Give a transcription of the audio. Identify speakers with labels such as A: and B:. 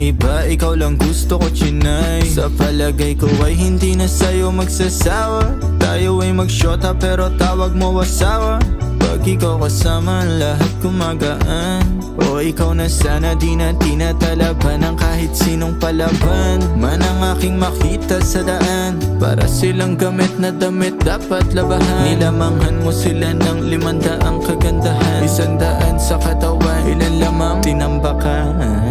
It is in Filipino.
A: Iba, ikaw lang gusto ko, chinay. Sa palagay ko ay hindi na sa'yo magsasawa. Tayo ay magsyota pero tawag mo asawa. Pag ikaw kasama, lahat kumagaan. O ikaw na sana, di na tinatalaban ng kahit sinong palaban man ang aking makita sa daan. Para silang gamit na damit dapat labahan. Nilamanghan mo sila ng 500 kagandahan. 100 sa katawan, ilan lamang tinambakan.